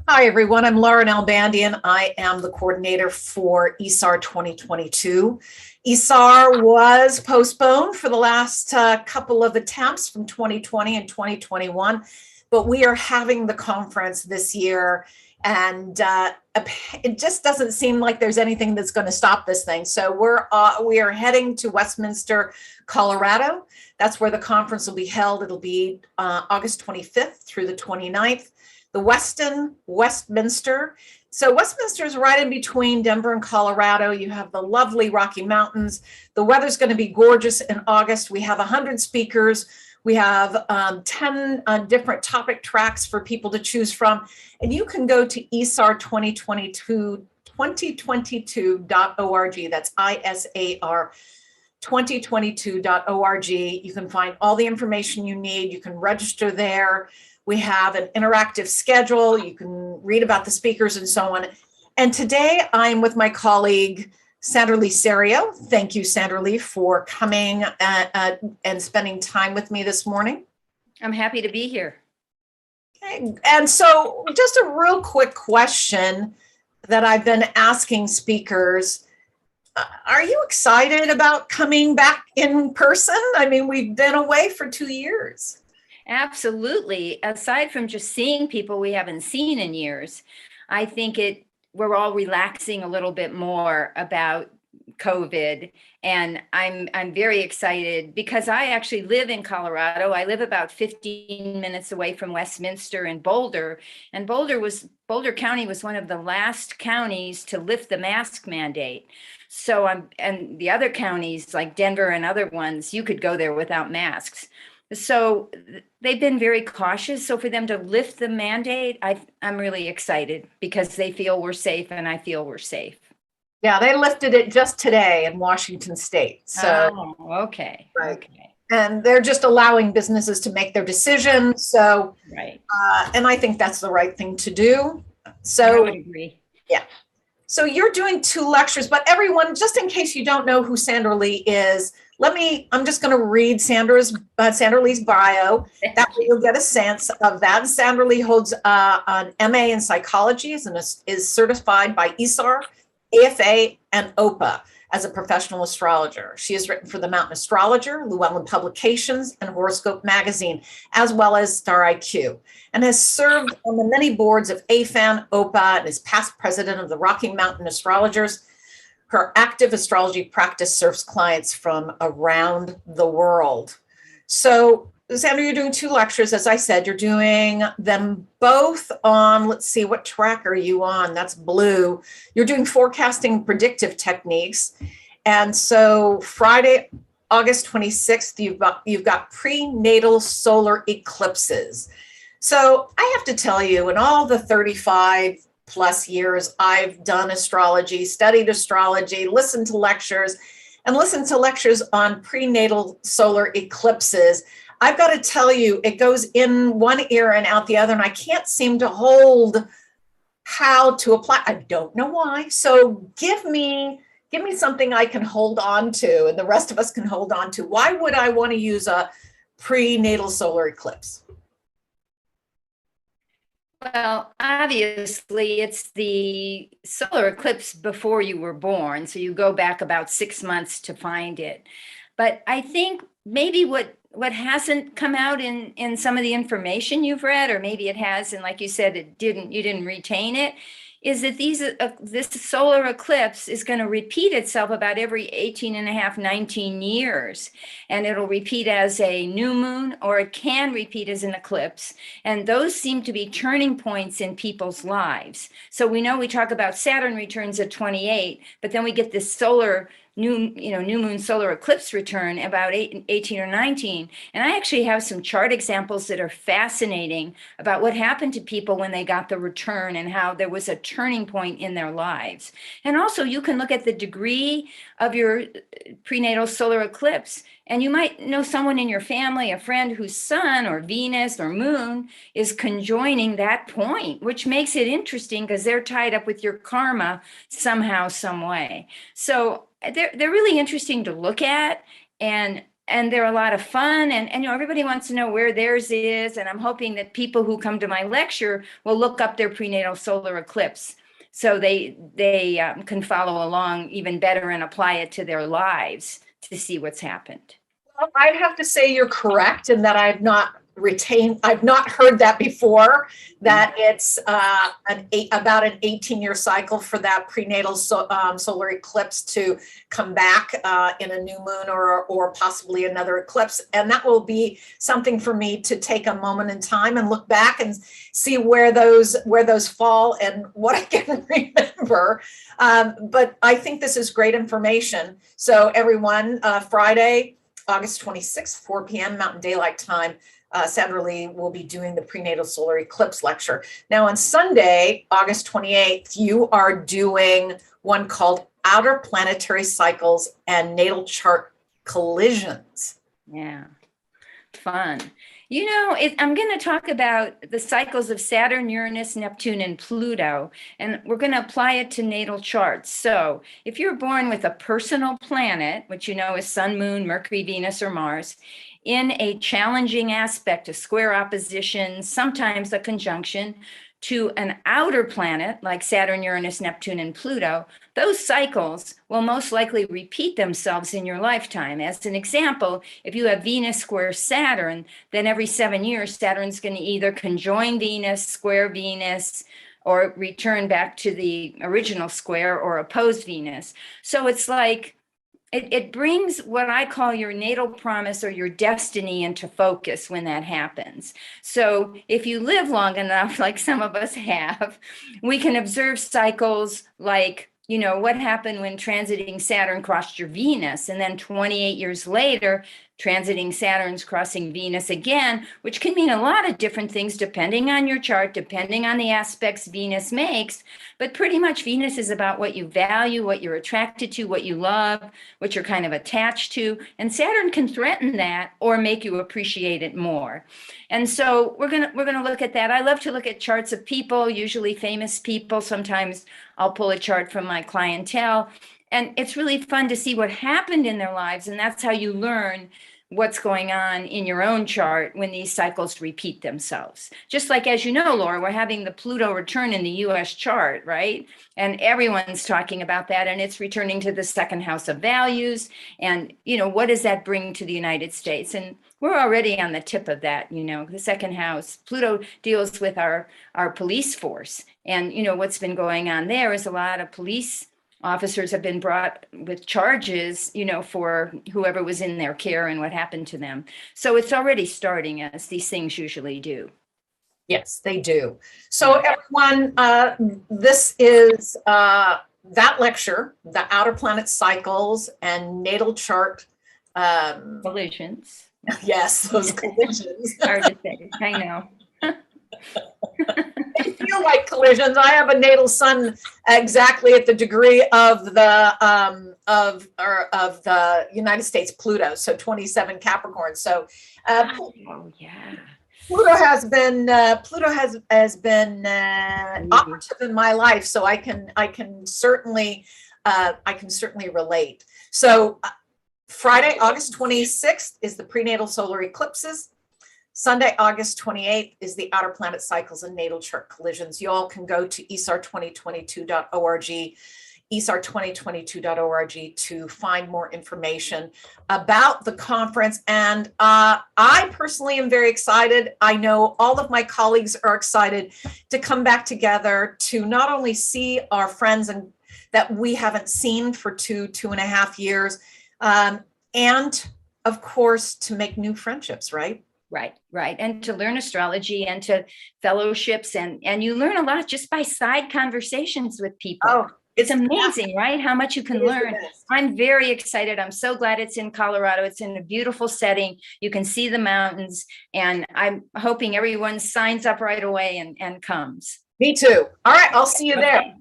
Hi, everyone. I'm Lauren Albandian. I am the coordinator for ISAR 2022. ISAR was postponed for the last couple of attempts from 2020 and 2021, but we are having the conference this year, and it just doesn't seem like there's anything that's going to stop this thing. So we are heading to Westminster, Colorado. That's where the conference will be held. It'll be August 25th through the 29th. The Westminster. So Westminster is right in between Denver and Colorado. You have the lovely Rocky Mountains. The weather's going to be gorgeous in August. We have 100 speakers. We have 10 different topic tracks for people to choose from. And you can go to ISAR 2022.org. That's ISAR 2022.org. You can find all the information you need. You can register there. We have an interactive schedule. You can read about the speakers and so on. And today I'm with my colleague, Sandra Leigh Serio. Thank you, Sandra Leigh, for coming and spending time with me this morning. I'm happy to be here. Okay. And so just a real quick question that I've been asking speakers. Are you excited about coming back in person? I mean, we've been away for 2 years. Absolutely. Aside from just seeing people we haven't seen in years, I think we're all relaxing a little bit more about COVID. And I'm very excited because I actually live in Colorado. I live about 15 minutes away from Westminster and Boulder. And Boulder County was one of the last counties to lift the mask mandate. So and the other counties like Denver and other ones, you could go there without masks. So they've been very cautious. So for them to lift the mandate, I'm really excited because they feel we're safe and I feel we're safe. Yeah, they lifted it just today in Washington State. So, okay. Right. Okay. And they're just allowing businesses to make their decisions. So, right. And I think that's the right thing to do. So, I would agree. Yeah. So you're doing 2 lectures, but everyone, just in case you don't know who Sandra Leigh is, I'm just going to read Sandra Leigh's bio. That way you'll get a sense of that. Sandra Leigh holds an MA in psychology and is certified by ISAR, AFA, and OPA as a professional astrologer. She has written for The Mountain Astrologer, Llewellyn Publications, and Horoscope Magazine, as well as Star IQ, and has served on the many boards of AFAN, OPA, and is past president of the Rocky Mountain Astrologers. Her active astrology practice serves clients from around the world. So, Sandra, you're doing 2 lectures. As I said, you're doing them both on, let's see, what track are you on? That's blue. You're doing forecasting predictive techniques. And so Friday, August 26th, you've got prenatal solar eclipses. So I have to tell you, in all the 35 plus years I've done astrology, studied astrology, listened to lectures on prenatal solar eclipses, I've got to tell you, it goes in one ear and out the other, and I can't seem to hold how to apply. I don't know why. So give me something I can hold on to, and the rest of us can hold on to. Why would I want to use a prenatal solar eclipse? Well, obviously, it's the solar eclipse before you were born. So you go back about 6 months to find it. But I think maybe what hasn't come out in some of the information you've read, or maybe it has, and like you said, you didn't retain it, is that this solar eclipse is going to repeat itself about every 18 and a half, 19 years. And it'll repeat as a new moon, or it can repeat as an eclipse. And those seem to be turning points in people's lives. So we know we talk about Saturn returns at 28, but then we get this new moon solar eclipse return about 18 or 19. And I actually have some chart examples that are fascinating about what happened to people when they got the return and how there was a turning point in their lives. And also you can look at the degree of your prenatal solar eclipse, and you might know someone in your family, a friend whose sun or Venus or moon is conjoining that point, which makes it interesting because they're tied up with your karma somehow, some way. So they're really interesting to look at. And and they're a lot of fun, and everybody wants to know where theirs is, and I'm hoping that people who come to my lecture will look up their prenatal solar eclipse so they can follow along even better and apply it to their lives to see what's happened. Well, I'd have to say you're correct in that I've not heard that before, that it's about an 18-year cycle for that prenatal solar eclipse to come back in a new moon or possibly another eclipse. And that will be something for me to take a moment in time and look back and see where those fall and what I can remember. But I think this is great information. So everyone, Friday, August 26th, 4 p.m. Mountain Daylight Time, Sandra Leigh will be doing the prenatal solar eclipse lecture. Now on Sunday, August 28th, you are doing one called Outer Planetary Cycles and Natal Chart Collisions. Yeah, fun. You know, I'm going to talk about the cycles of Saturn, Uranus, Neptune, and Pluto, and we're going to apply it to natal charts. So if you're born with a personal planet, which you know is Sun, Moon, Mercury, Venus, or Mars, in a challenging aspect, a square opposition, sometimes a conjunction, to an outer planet like Saturn, Uranus, Neptune, and Pluto, those cycles will most likely repeat themselves in your lifetime. As an example, if you have Venus square Saturn, then every 7 years, Saturn's going to either conjoin Venus, square Venus, or return back to the original square or oppose Venus. So it's like, it brings what I call your natal promise or your destiny into focus when that happens. So if you live long enough, like some of us have, we can observe cycles like, you know, what happened when transiting Saturn crossed your Venus, and then 28 years later, transiting Saturn's crossing Venus again, which can mean a lot of different things depending on your chart, depending on the aspects Venus makes. But pretty much Venus is about what you value, what you're attracted to, what you love, what you're kind of attached to. And Saturn can threaten that or make you appreciate it more. And so we're gonna look at that. I love to look at charts of people, usually famous people. Sometimes I'll pull a chart from my clientele. And it's really fun to see what happened in their lives. And that's how you learn what's going on in your own chart when these cycles repeat themselves. Just like, as you know, Laura, we're having the Pluto return in the US chart, right? And everyone's talking about that, and it's returning to the second house of values. And, you know, what does that bring to the United States? And we're already on the tip of that, you know, the second house. Pluto deals with our police force. And, you know, what's been going on there is a lot of police officers have been brought with charges, you know, for whoever was in their care and what happened to them. So it's already starting, as these things usually do. Yes, they do. So everyone, this is that lecture, the outer planet cycles and natal chart. Collisions. Yes, those collisions. Hard to say, I know. They feel like collisions. I have a natal sun exactly at the degree of the United States Pluto, so 27 Capricorn. So Oh yeah. Pluto has been operative in my life, so I can certainly relate. So Friday, August 26th is the prenatal solar eclipses. Sunday, August 28th is the outer planet cycles and natal chart collisions. You all can go to ISAR2022.org, ISAR2022.org to find more information about the conference. And I personally am very excited. I know all of my colleagues are excited to come back together to not only see our friends and that we haven't seen for two and a half years, and of course, to make new friendships, right? Right. And to learn astrology and to fellowships. And you learn a lot just by side conversations with people. Oh, it's amazing, right? How much you can learn. I'm very excited. I'm so glad it's in Colorado. It's in a beautiful setting. You can see the mountains. And I'm hoping everyone signs up right away and comes. Me too. All right. I'll see you there. Okay.